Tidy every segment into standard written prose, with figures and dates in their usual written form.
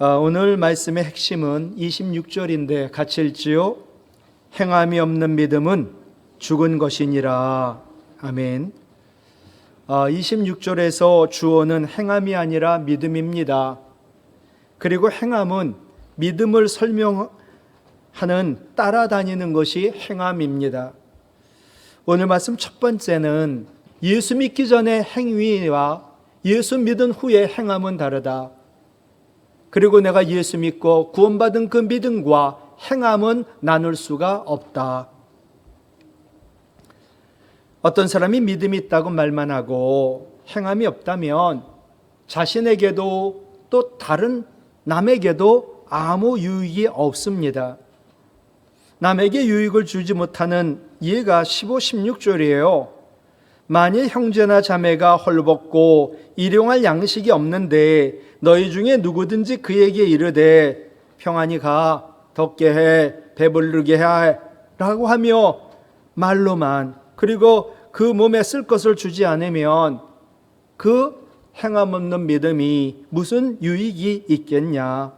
오늘 말씀의 핵심은 26절인데 같이 읽지요. 행함이 없는 믿음은 죽은 것이니라. 아멘. 26절에서 주어는 행함이 아니라 믿음입니다. 그리고 행함은 믿음을 설명하는 따라다니는 것이 행함입니다. 오늘 말씀 첫 번째는 예수 믿기 전의 행위와 예수 믿은 후의 행함은 다르다. 그리고 내가 예수 믿고 구원받은 그 믿음과 행함은 나눌 수가 없다. 어떤 사람이 믿음이 있다고 말만 하고 행함이 없다면 자신에게도 또 다른 남에게도 아무 유익이 없습니다. 남에게 유익을 주지 못하는 예가 15, 16절이에요. 만일 형제나 자매가 헐벗고 일용할 양식이 없는데 너희 중에 누구든지 그에게 이르되 평안히 가, 덥게 해, 배부르게 해 라고 하며 말로만, 그리고 그 몸에 쓸 것을 주지 않으면 그 행함 없는 믿음이 무슨 유익이 있겠냐.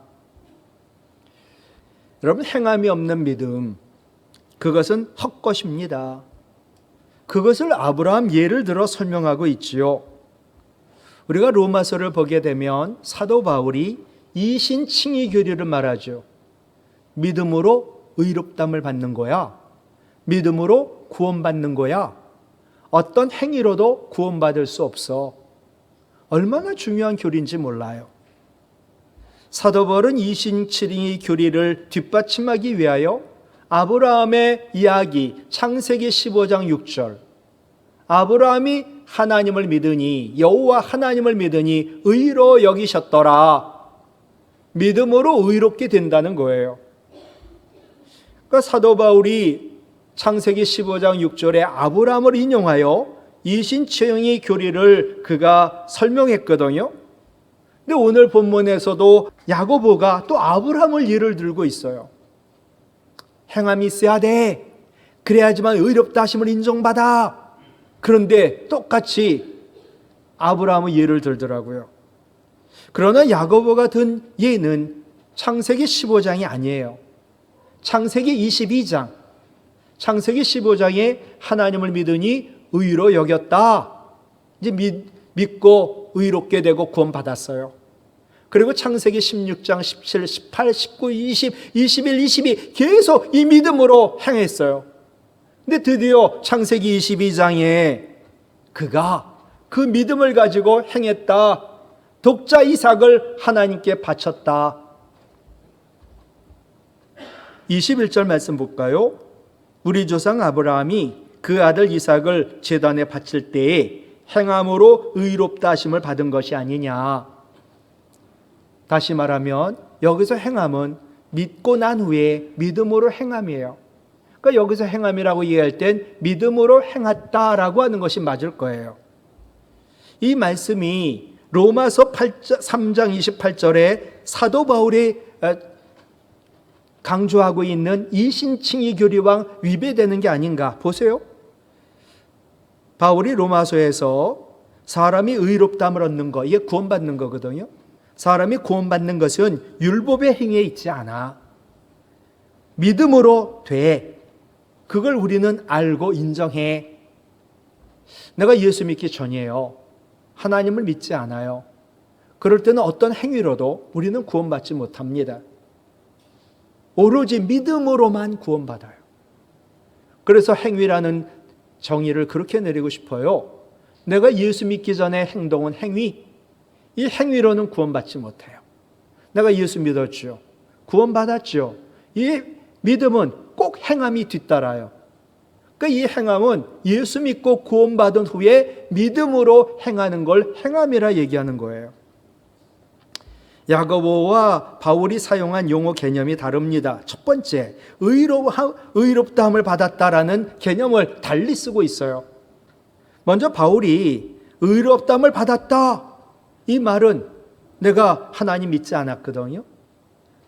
여러분, 행함이 없는 믿음, 그것은 헛것입니다. 그것을 아브라함 예를 들어 설명하고 있지요. 우리가 로마서를 보게 되면 사도 바울이 이신칭의 교리를 말하죠. 믿음으로 의롭담을 받는 거야. 믿음으로 구원받는 거야. 어떤 행위로도 구원받을 수 없어. 얼마나 중요한 교리인지 몰라요. 사도 바울은 이신칭의 교리를 뒷받침하기 위하여 아브라함의 이야기, 창세기 15장 6절, 아브라함이 하나님을 믿으니, 여호와 하나님을 믿으니 의로 여기셨더라. 믿음으로 의롭게 된다는 거예요. 그러니까 사도 바울이 창세기 15장 6절에 아브라함을 인용하여 이신칭의 교리를 그가 설명했거든요. 근데 오늘 본문에서도 야고보가 또 아브라함을 예를 들고 있어요. 행함이 있어야 돼. 그래야지만 의롭다 하심을 인정받아. 그런데 똑같이 아브라함의 예를 들더라고요. 그러나 야고보가 든 예는 창세기 15장이 아니에요. 창세기 22장, 창세기 15장에 하나님을 믿으니 의로 여겼다. 이제 믿고 의롭게 되고 구원받았어요. 그리고 창세기 16장 17, 18, 19, 20, 21, 22 계속 이 믿음으로 행했어요. 근데 드디어 창세기 22장에 그가 그 믿음을 가지고 행했다. 독자 이삭을 하나님께 바쳤다. 21절 말씀 볼까요? 우리 조상 아브라함이 그 아들 이삭을 제단에 바칠 때에 행함으로 의롭다 하심을 받은 것이 아니냐. 다시 말하면 여기서 행함은 믿고 난 후에 믿음으로 행함이에요. 그러니까 여기서 행함이라고 이해할 땐 믿음으로 행했다라고 하는 것이 맞을 거예요. 이 말씀이 로마서 3장 28절에 사도 바울이 강조하고 있는 이신칭의 교리와 위배되는 게 아닌가 보세요. 바울이 로마서에서 사람이 의롭다함을 얻는 거, 이게 구원받는 거거든요. 사람이 구원받는 것은 율법의 행위에 있지 않아. 믿음으로 돼. 그걸 우리는 알고 인정해. 내가 예수 믿기 전이에요. 하나님을 믿지 않아요. 그럴 때는 어떤 행위로도 우리는 구원받지 못합니다. 오로지 믿음으로만 구원받아요. 그래서 행위라는 정의를 그렇게 내리고 싶어요. 내가 예수 믿기 전에 행동은 행위, 이 행위로는 구원받지 못해요. 내가 예수 믿었죠. 구원받았죠. 이 믿음은 꼭 행함이 뒤따라요. 그러니까 이 행함은 예수 믿고 구원받은 후에 믿음으로 행하는 걸 행함이라 얘기하는 거예요. 야고보와 바울이 사용한 용어 개념이 다릅니다. 첫 번째, 의롭다함을 받았다라는 개념을 달리 쓰고 있어요. 먼저 바울이 의롭다함을 받았다. 이 말은 내가 하나님 믿지 않았거든요.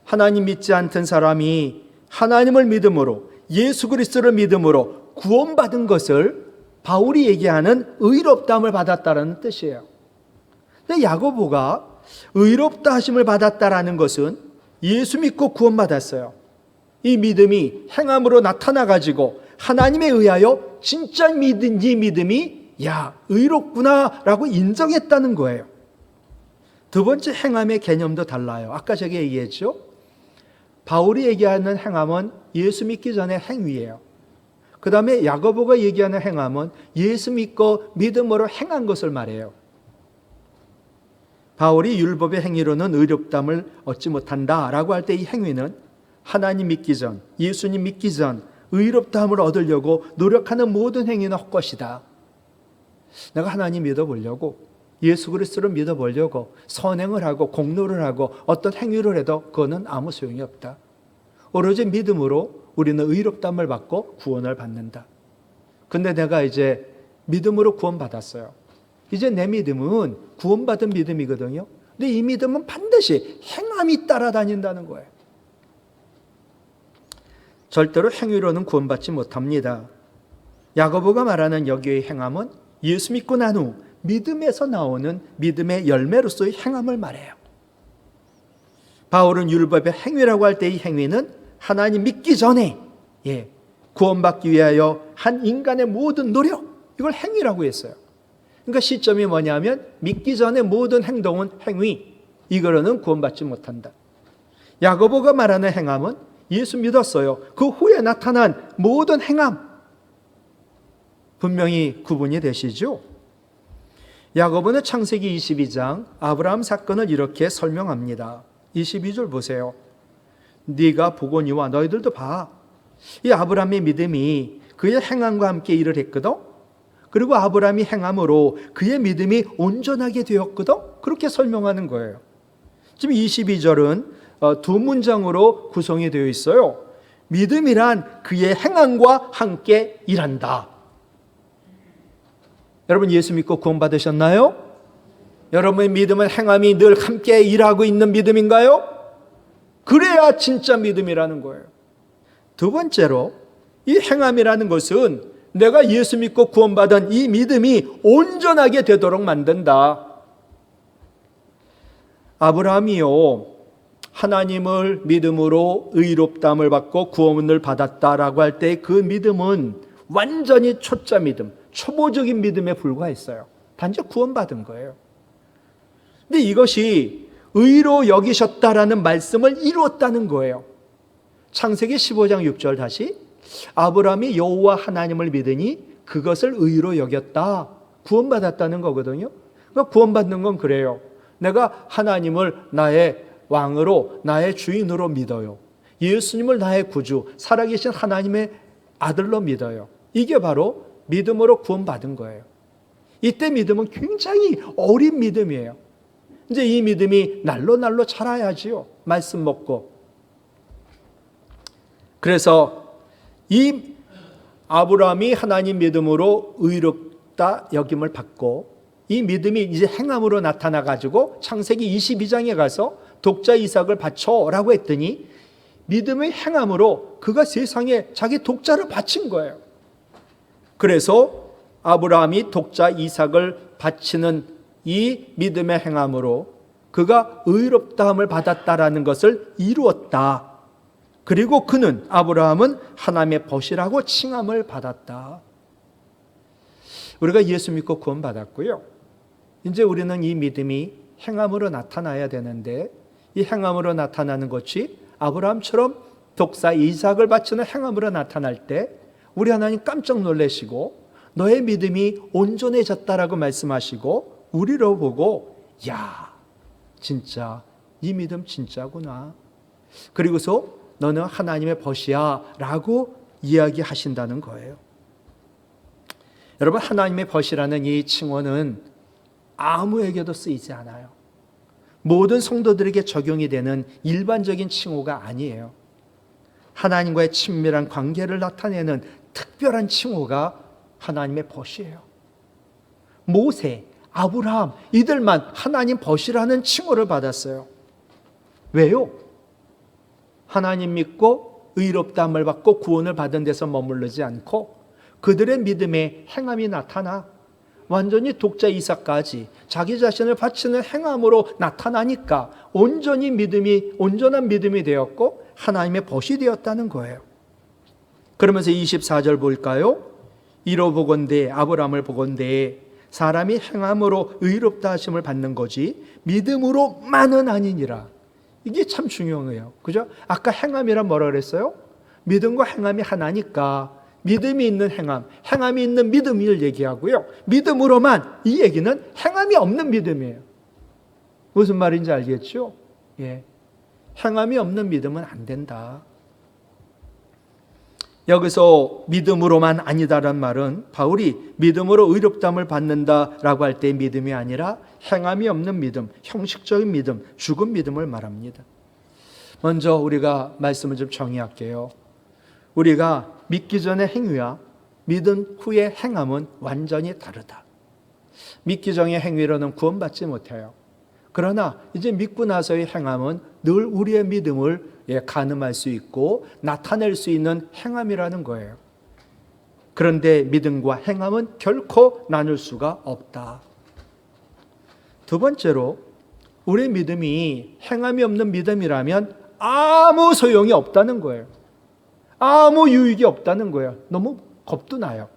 하나님 믿지 않던 사람이 하나님을 믿음으로, 예수 그리스도를 믿음으로 구원받은 것을 바울이 얘기하는 의롭다함을 받았다는 뜻이에요. 근데 야고보가 의롭다 하심을 받았다라는 것은 예수 믿고 구원받았어요. 이 믿음이 행함으로 나타나 가지고 하나님에 의하여 진짜 믿은 이 믿음이 야, 의롭구나라고 인정했다는 거예요. 두 번째 행함의 개념도 달라요. 아까 제가 얘기했죠. 바울이 얘기하는 행함은 예수 믿기 전의 행위예요. 그 다음에 야고보가 얘기하는 행함은 예수 믿고 믿음으로 행한 것을 말해요. 바울이 율법의 행위로는 의롭다함을 얻지 못한다라고 할 때 이 행위는 하나님 믿기 전, 예수님 믿기 전 의롭다함을 얻으려고 노력하는 모든 행위는 헛것이다. 내가 하나님 믿어보려고, 예수 그리스도를 믿어보려고 선행을 하고 공로를 하고 어떤 행위를 해도 그거는 아무 소용이 없다. 오로지 믿음으로 우리는 의롭다함을 받고 구원을 받는다. 근데 내가 이제 믿음으로 구원받았어요. 이제 내 믿음은 구원받은 믿음이거든요. 근데 이 믿음은 반드시 행함이 따라다닌다는 거예요. 절대로 행위로는 구원받지 못합니다. 야고보가 말하는 여기의 행함은 예수 믿고 난 후 믿음에서 나오는 믿음의 열매로서의 행함을 말해요. 바울은 율법의 행위라고 할 때 이 행위는 하나님 믿기 전에 구원받기 위하여 한 인간의 모든 노력, 이걸 행위라고 했어요. 그러니까 시점이 뭐냐면 믿기 전에 모든 행동은 행위, 이거로는 구원받지 못한다. 야고보가 말하는 행함은 예수 믿었어요. 그 후에 나타난 모든 행함, 분명히 구분이 되시죠? 야고보는 창세기 22장 아브라함 사건을 이렇게 설명합니다. 22절 보세요. 네가 보거니와 너희들도 봐. 이 아브라함의 믿음이 그의 행함과 함께 일을 했거든. 그리고 아브라함이 행함으로 그의 믿음이 온전하게 되었거든. 그렇게 설명하는 거예요. 지금 22절은 두 문장으로 구성이 되어 있어요. 믿음이란 그의 행함과 함께 일한다. 여러분 예수 믿고 구원받으셨나요? 여러분의 믿음은 행함이 늘 함께 일하고 있는 믿음인가요? 그래야 진짜 믿음이라는 거예요. 두 번째로 이 행함이라는 것은 내가 예수 믿고 구원받은 이 믿음이 온전하게 되도록 만든다. 아브라함이요, 하나님을 믿음으로 의롭다함을 받고 구원을 받았다라고 할 때 그 믿음은 완전히 초짜 믿음, 초보적인 믿음에 불과했어요. 단지 구원받은 거예요. 근데 이것이 의로 여기셨다라는 말씀을 이루었다는 거예요. 창세기 15장 6절 다시, 아브라함이 여호와 하나님을 믿으니 그것을 의로 여겼다. 구원받았다는 거거든요. 그러니까 구원받는 건 그래요. 내가 하나님을 나의 왕으로, 나의 주인으로 믿어요. 예수님을 나의 구주, 살아계신 하나님의 아들로 믿어요. 이게 바로 믿음으로 구원받은 거예요. 이때 믿음은 굉장히 어린 믿음이에요. 이제 이 믿음이 날로 자라야지요. 말씀 먹고. 그래서 이 아브라함이 하나님 믿음으로 의롭다 여김을 받고 이 믿음이 이제 행함으로 나타나 가지고 창세기 22장에 가서 독자 이삭을 바쳐라고 했더니 믿음의 행함으로 그가 세상에 자기 독자를 바친 거예요. 그래서 아브라함이 독자 이삭을 바치는 이 믿음의 행함으로 그가 의롭다함을 받았다라는 것을 이루었다. 그리고 그는, 아브라함은 하나님의 벗이라고 칭함을 받았다. 우리가 예수 믿고 구원받았고요. 이제 우리는 이 믿음이 행함으로 나타나야 되는데 이 행함으로 나타나는 것이 아브라함처럼 독사 이삭을 바치는 행함으로 나타날 때 우리 하나님 깜짝 놀라시고 너의 믿음이 온전해졌다라고 말씀하시고 우리로 보고 야, 진짜 이 믿음 진짜구나. 그리고서 너는 하나님의 벗이야 라고 이야기하신다는 거예요. 여러분, 하나님의 벗이라는 이 칭호는 아무에게도 쓰이지 않아요. 모든 성도들에게 적용이 되는 일반적인 칭호가 아니에요. 하나님과의 친밀한 관계를 나타내는 특별한 칭호가 하나님의 벗이에요. 모세, 아브라함 이들만 하나님 벗이라는 칭호를 받았어요. 왜요? 하나님 믿고 의롭다함을 받고 구원을 받은 데서 머무르지 않고 그들의 믿음의 행함이 나타나 완전히 독자 이삭까지 자기 자신을 바치는 행함으로 나타나니까 온전한 믿음이 되었고 하나님의 벗이 되었다는 거예요. 그러면서 24절 볼까요? 이로 보건대 아브라함을 보건대 사람이 행함으로 의롭다 하심을 받는 거지 믿음으로만은 아니니라. 이게 참 중요해요. 그죠? 아까 행함이란 뭐라 그랬어요? 믿음과 행함이 하나니까 믿음이 있는 행함이 있는 믿음을 얘기하고요. 믿음으로만 이 얘기는 행함이 없는 믿음이에요. 무슨 말인지 알겠죠? 예. 행함이 없는 믿음은 안 된다. 여기서 믿음으로만 아니다란 말은 바울이 믿음으로 의롭다함을 받는다라고 할 때의 믿음이 아니라 행함이 없는 믿음, 형식적인 믿음, 죽은 믿음을 말합니다. 먼저 우리가 말씀을 좀 정의할게요. 우리가 믿기 전의 행위와 믿은 후의 행함은 완전히 다르다. 믿기 전의 행위로는 구원받지 못해요. 그러나 이제 믿고 나서의 행함은 늘 우리의 믿음을 가늠할 수 있고 나타낼 수 있는 행함이라는 거예요. 그런데 믿음과 행함은 결코 나눌 수가 없다. 두 번째로 우리의 믿음이 행함이 없는 믿음이라면 아무 소용이 없다는 거예요. 아무 유익이 없다는 거예요. 너무 겁도 나요.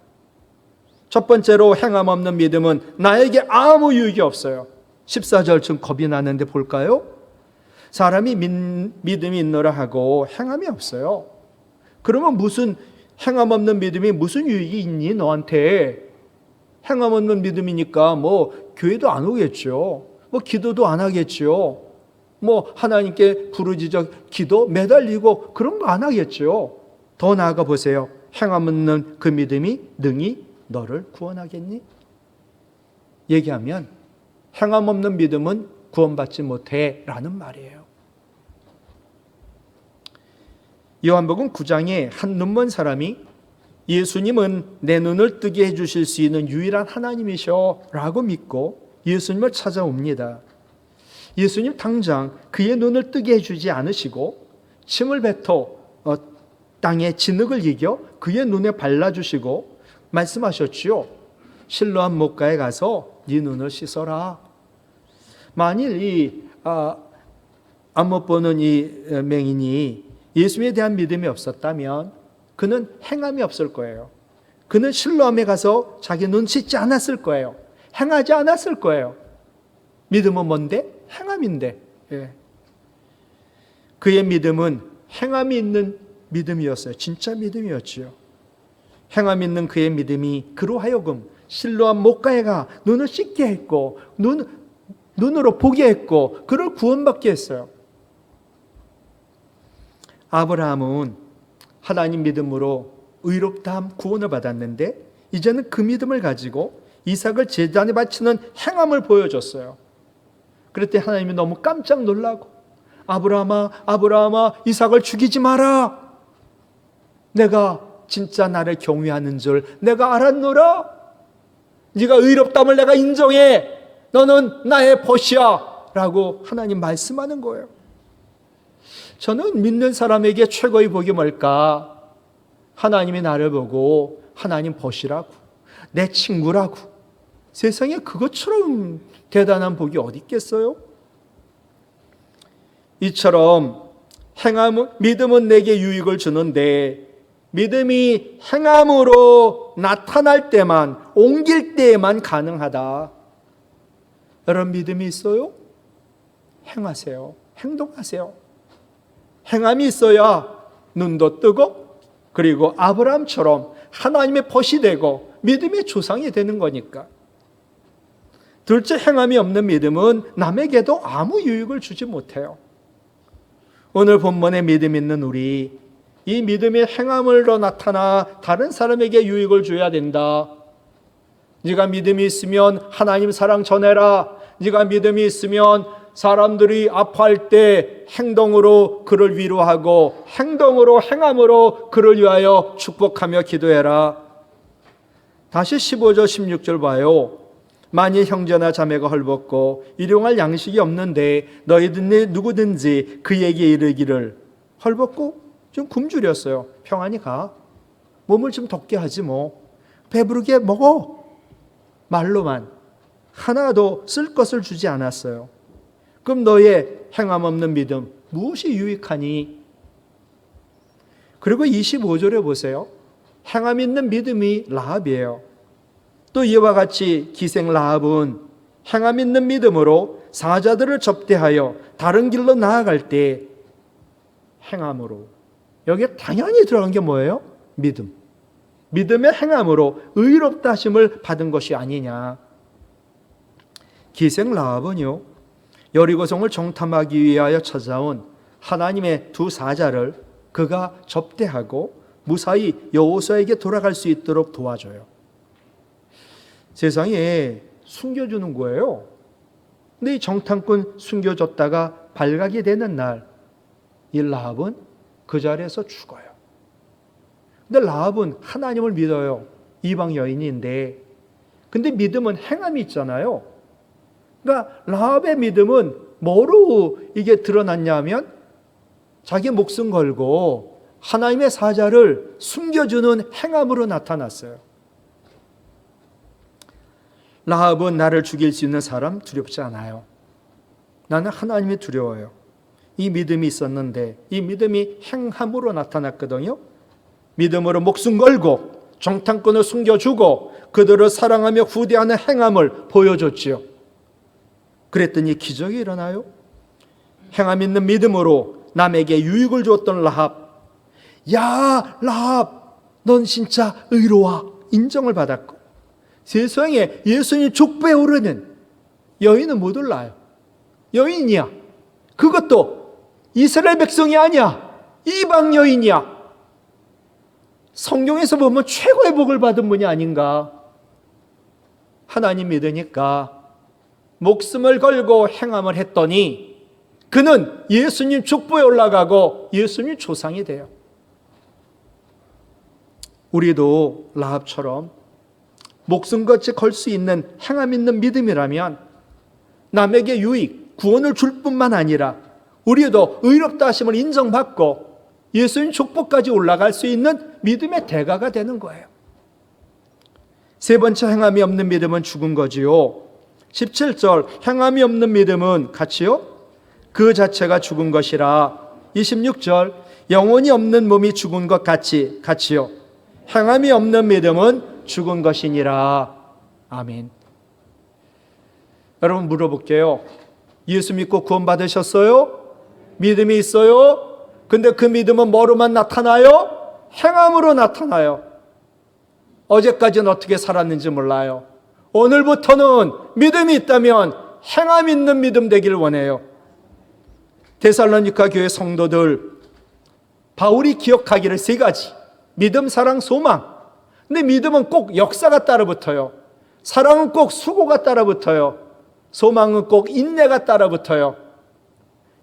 첫 번째로 행함 없는 믿음은 나에게 아무 유익이 없어요. 14절쯤 겁이 나는데 볼까요? 사람이 믿음이 있노라 하고 행함이 없어요. 그러면 무슨 행함 없는 믿음이 무슨 유익이 있니 너한테? 행함 없는 믿음이니까 뭐 교회도 안 오겠죠. 뭐 기도도 안 하겠죠. 뭐 하나님께 부르짖어 기도 매달리고 그런 거 안 하겠죠. 더 나아가 보세요. 행함 없는 그 믿음이 능히 너를 구원하겠니? 얘기하면 행함 없는 믿음은 구원받지 못해 라는 말이에요. 요한복음 9장에 한 눈먼 사람이 예수님은 내 눈을 뜨게 해주실 수 있는 유일한 하나님이셔 라고 믿고 예수님을 찾아옵니다. 예수님 당장 그의 눈을 뜨게 해주지 않으시고 침을 뱉어 땅에 진흙을 이겨 그의 눈에 발라주시고 말씀하셨지요. 실로암 목가에 가서 네 눈을 씻어라. 만일 안 못 보는 이 맹인이 예수님에 대한 믿음이 없었다면 그는 행함이 없을 거예요. 그는 실로암에 가서 자기 눈 씻지 않았을 거예요. 행하지 않았을 거예요. 믿음은 뭔데? 행함인데. 예. 그의 믿음은 행함이 있는 믿음이었어요. 진짜 믿음이었지요. 행함 있는 그의 믿음이 그로 하여금 실로암 목가에 가 눈을 씻게 했고 눈으로 보게 했고 그를 구원받게 했어요. 아브라함은 하나님 믿음으로 의롭다함 구원을 받았는데 이제는 그 믿음을 가지고 이삭을 제단에 바치는 행함을 보여줬어요. 그럴 때 하나님이 너무 깜짝 놀라고 아브라함아 이삭을 죽이지 마라. 내가 진짜 나를 경외하는 줄 내가 알았노라. 네가 의롭다함을 내가 인정해. 너는 나의 벗이야 라고 하나님 말씀하는 거예요. 저는 믿는 사람에게 최고의 복이 뭘까? 하나님이 나를 보고 하나님 벗이라고 내 친구라고. 세상에 그것처럼 대단한 복이 어디 있겠어요? 이처럼 믿음은 내게 유익을 주는데 믿음이 행함으로 나타날 때만 옮길 때에만 가능하다. 여러분 믿음이 있어요? 행하세요. 행동하세요. 행함이 있어야 눈도 뜨고 그리고 아브라함처럼 하나님의 벗이 되고 믿음의 조상이 되는 거니까. 둘째, 행함이 없는 믿음은 남에게도 아무 유익을 주지 못해요. 오늘 본문에 믿음 있는 우리, 이 믿음의 행함으로 나타나 다른 사람에게 유익을 줘야 된다. 네가 믿음이 있으면 하나님 사랑 전해라. 네가 믿음이 있으면 사람들이 아파할 때 행동으로 그를 위로하고 행함으로 그를 위하여 축복하며 기도해라. 다시 15절 16절 봐요. 만일 형제나 자매가 헐벗고 일용할 양식이 없는데 너희들 누구든지 그에게 이르기를 헐벗고 좀 굶주렸어요. 평안히 가. 몸을 좀 덥게 하지 뭐. 배부르게 먹어. 말로만 하나도 쓸 것을 주지 않았어요. 그럼 너의 행함 없는 믿음 무엇이 유익하니? 그리고 25절에 보세요. 행함 있는 믿음이 라합이에요. 또 이와 같이 기생 라합은 행함 있는 믿음으로 사자들을 접대하여 다른 길로 나아갈 때 행함으로, 여기에 당연히 들어간 게 뭐예요? 믿음. 믿음의 행함으로 의롭다 하심을 받은 것이 아니냐. 기생 라합은요, 여리고성을 정탐하기 위하여 찾아온 하나님의 두 사자를 그가 접대하고 무사히 여호수아에게 돌아갈 수 있도록 도와줘요. 세상에 숨겨주는 거예요. 근데 이 정탐꾼 숨겨줬다가 발각이 되는 날, 이 라합은 그 자리에서 죽어요. 근데 라합은 하나님을 믿어요. 이방 여인인데. 근데 믿음은 행함이 있잖아요. 그러니까 라합의 믿음은 뭐로 이게 드러났냐면 자기 목숨 걸고 하나님의 사자를 숨겨주는 행함으로 나타났어요. 라합은 나를 죽일 수 있는 사람 두렵지 않아요. 나는 하나님이 두려워요. 이 믿음이 있었는데 이 믿음이 행함으로 나타났거든요. 믿음으로 목숨 걸고 정탐꾼을 숨겨주고 그들을 사랑하며 후대하는 행함을 보여줬지요. 그랬더니 기적이 일어나요. 행함 있는 믿음으로 남에게 유익을 주었던 라합, 야 라합 넌 진짜 의로워 인정을 받았고, 세상에 예수님 족보에 오르는 여인은 못 올라요. 여인이야. 그것도 이스라엘 백성이 아니야. 이방 여인이야. 성경에서 보면 최고의 복을 받은 분이 아닌가. 하나님 믿으니까 목숨을 걸고 행함을 했더니 그는 예수님 족보에 올라가고 예수님 조상이 돼요. 우리도 라합처럼 목숨같이 걸 수 있는 행함 있는 믿음이라면 남에게 유익, 구원을 줄 뿐만 아니라 우리도 의롭다 하심을 인정받고 예수님 족보까지 올라갈 수 있는 믿음의 대가가 되는 거예요. 세 번째 행함이 없는 믿음은 죽은 거지요. 17절 행함이 없는 믿음은 같이요? 그 자체가 죽은 것이라. 26절 영혼이 없는 몸이 죽은 것 같이요. 행함이 없는 믿음은 죽은 것이니라. 아멘. 여러분 물어볼게요. 예수 믿고 구원 받으셨어요? 믿음이 있어요? 근데 그 믿음은 뭐로만 나타나요? 행함으로 나타나요. 어제까지는 어떻게 살았는지 몰라요. 오늘부터는 믿음이 있다면 행함 있는 믿음 되길 원해요. 데살로니가 교회 성도들, 바울이 기억하기를 세 가지. 믿음, 사랑, 소망. 근데 믿음은 꼭 역사가 따라붙어요. 사랑은 꼭 수고가 따라붙어요. 소망은 꼭 인내가 따라붙어요.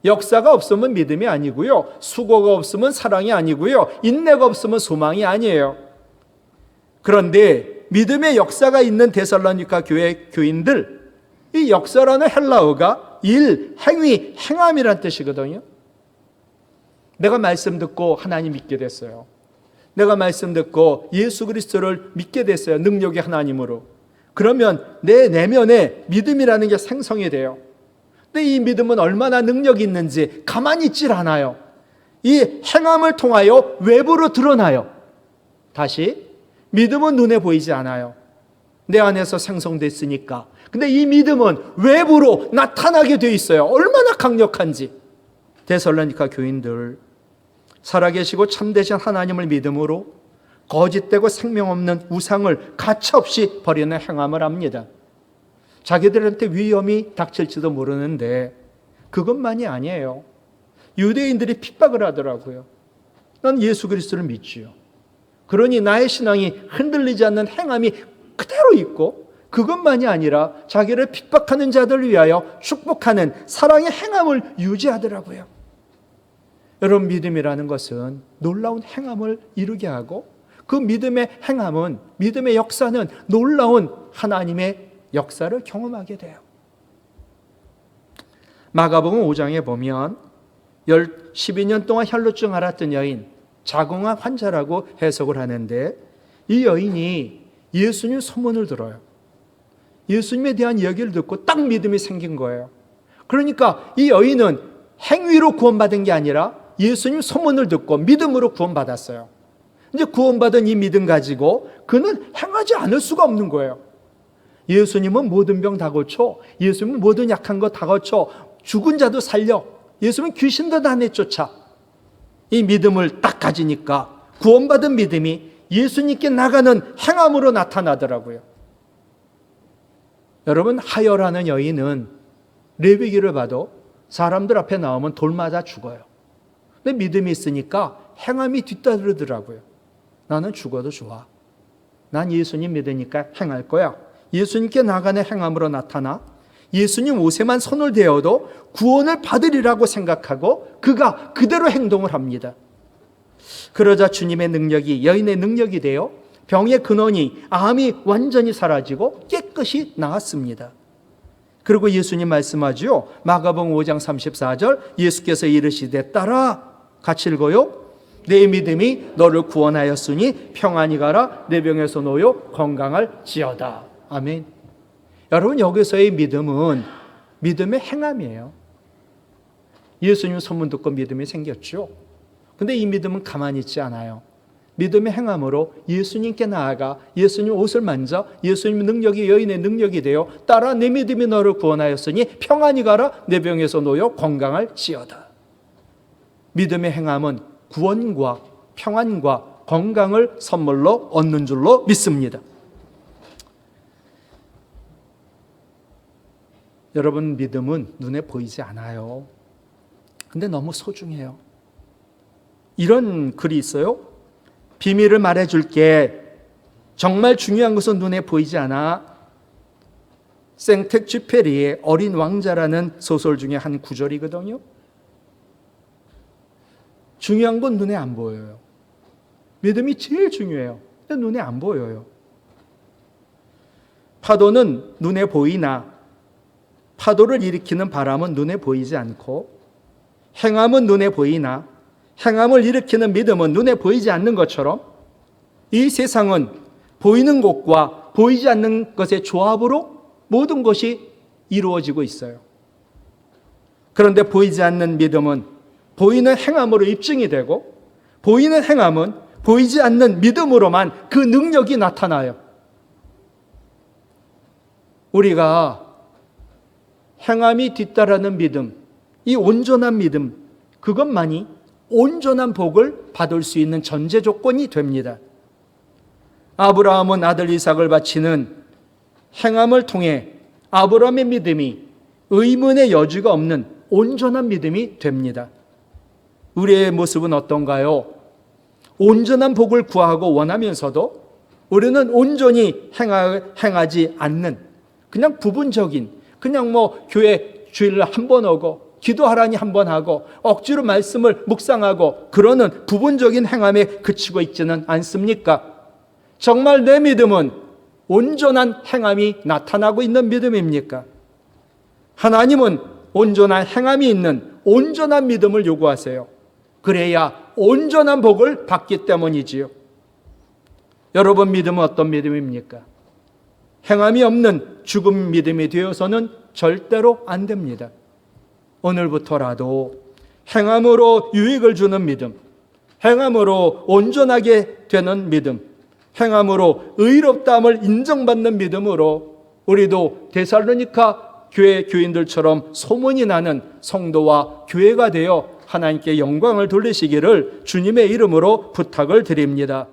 역사가 없으면 믿음이 아니고요. 수고가 없으면 사랑이 아니고요. 인내가 없으면 소망이 아니에요. 그런데 믿음의 역사가 있는 데살로니가 교회 교인들, 이 역사라는 헬라어가 일, 행위, 행함이란 뜻이거든요. 내가 말씀 듣고 하나님 믿게 됐어요. 내가 말씀 듣고 예수 그리스도를 믿게 됐어요. 능력의 하나님으로. 그러면 내 내면에 믿음이라는 게 생성이 돼요. 근데 이 믿음은 얼마나 능력이 있는지 가만히 있질 않아요. 이 행함을 통하여 외부로 드러나요. 다시, 믿음은 눈에 보이지 않아요. 내 안에서 생성됐으니까. 근데 이 믿음은 외부로 나타나게 돼 있어요. 얼마나 강력한지. 데살로니가 교인들, 살아계시고 참되신 하나님을 믿음으로 거짓되고 생명 없는 우상을 가차없이 버리는 행함을 합니다. 자기들한테 위험이 닥칠지도 모르는데 그것만이 아니에요. 유대인들이 핍박을 하더라고요. 난 예수 그리스도를 믿지요. 그러니 나의 신앙이 흔들리지 않는 행함이 그대로 있고, 그것만이 아니라 자기를 핍박하는 자들을 위하여 축복하는 사랑의 행함을 유지하더라고요. 여러분, 믿음이라는 것은 놀라운 행함을 이루게 하고, 그 믿음의 행함은, 믿음의 역사는 놀라운 하나님의 역사를 경험하게 돼요. 마가복음 5장에 보면 12년 동안 혈루증 앓았던 여인, 자궁암 환자라고 해석을 하는데, 이 여인이 예수님 소문을 들어요. 예수님에 대한 이야기를 듣고 딱 믿음이 생긴 거예요. 그러니까 이 여인은 행위로 구원받은 게 아니라 예수님 소문을 듣고 믿음으로 구원받았어요. 이제 구원받은 이 믿음 가지고 그는 행하지 않을 수가 없는 거예요. 예수님은 모든 병 다 고쳐, 예수님은 모든 약한 거 다 고쳐, 죽은 자도 살려, 예수님은 귀신도 다 내쫓아. 이 믿음을 딱 가지니까 구원받은 믿음이 예수님께 나가는 행함으로 나타나더라고요. 여러분, 하여라는 여인은 레위기를 봐도 사람들 앞에 나오면 돌 맞아 죽어요. 근데 믿음이 있으니까 행함이 뒤따르더라고요. 나는 죽어도 좋아. 난 예수님 믿으니까 행할 거야. 예수님께 나가는 행함으로 나타나 예수님 옷에만 손을 대어도 구원을 받으리라고 생각하고 그가 그대로 행동을 합니다. 그러자 주님의 능력이 여인의 능력이 되어 병의 근원이 암이 완전히 사라지고 깨끗이 나았습니다. 그리고 예수님 말씀하죠. 마가복음 5장 34절 예수께서 이르시되 따라 같이 읽어요. 내 믿음이 너를 구원하였으니 평안히 가라. 내 병에서 놓여 건강할지어다. 아멘. 여러분, 여기서의 믿음은 믿음의 행함이에요. 예수님 소문 듣고 믿음이 생겼죠. 근데 이 믿음은 가만히 있지 않아요. 믿음의 행함으로 예수님께 나아가 예수님 옷을 만져 예수님 능력이 여인의 능력이 되어 따라 내 믿음이 너를 구원하였으니 평안히 가라. 내 병에서 놓여 건강할지어다. 믿음의 행함은 구원과 평안과 건강을 선물로 얻는 줄로 믿습니다. 여러분, 믿음은 눈에 보이지 않아요. 근데 너무 소중해요. 이런 글이 있어요. 비밀을 말해줄게. 정말 중요한 것은 눈에 보이지 않아. 생텍쥐페리의 어린 왕자라는 소설 중에 한 구절이거든요. 중요한 건 눈에 안 보여요. 믿음이 제일 중요해요. 근데 눈에 안 보여요. 파도는 눈에 보이나 파도를 일으키는 바람은 눈에 보이지 않고 행함은 눈에 보이나 행함을 일으키는 믿음은 눈에 보이지 않는 것처럼 이 세상은 보이는 것과 보이지 않는 것의 조합으로 모든 것이 이루어지고 있어요. 그런데 보이지 않는 믿음은 보이는 행함으로 입증이 되고 보이는 행함은 보이지 않는 믿음으로만 그 능력이 나타나요. 우리가 행함이 뒤따르는 믿음, 이 온전한 믿음, 그것만이 온전한 복을 받을 수 있는 전제 조건이 됩니다. 아브라함은 아들 이삭을 바치는 행함을 통해 아브라함의 믿음이 의문의 여지가 없는 온전한 믿음이 됩니다. 우리의 모습은 어떤가요? 온전한 복을 구하고 원하면서도 우리는 온전히 행하지 않는 그냥 부분적인 그냥 교회 주일날 한 번 오고 기도하라니 한 번 하고 억지로 말씀을 묵상하고 그러는 부분적인 행함에 그치고 있지는 않습니까? 정말 내 믿음은 온전한 행함이 나타나고 있는 믿음입니까? 하나님은 온전한 행함이 있는 온전한 믿음을 요구하세요. 그래야 온전한 복을 받기 때문이지요. 여러분 믿음은 어떤 믿음입니까? 행함이 없는 죽음 믿음이 되어서는 절대로 안 됩니다. 오늘부터라도 행함으로 유익을 주는 믿음, 행함으로 온전하게 되는 믿음, 행함으로 의롭다함을 인정받는 믿음으로 우리도 데살로니가 교회 교인들처럼 소문이 나는 성도와 교회가 되어 하나님께 영광을 돌리시기를 주님의 이름으로 부탁을 드립니다.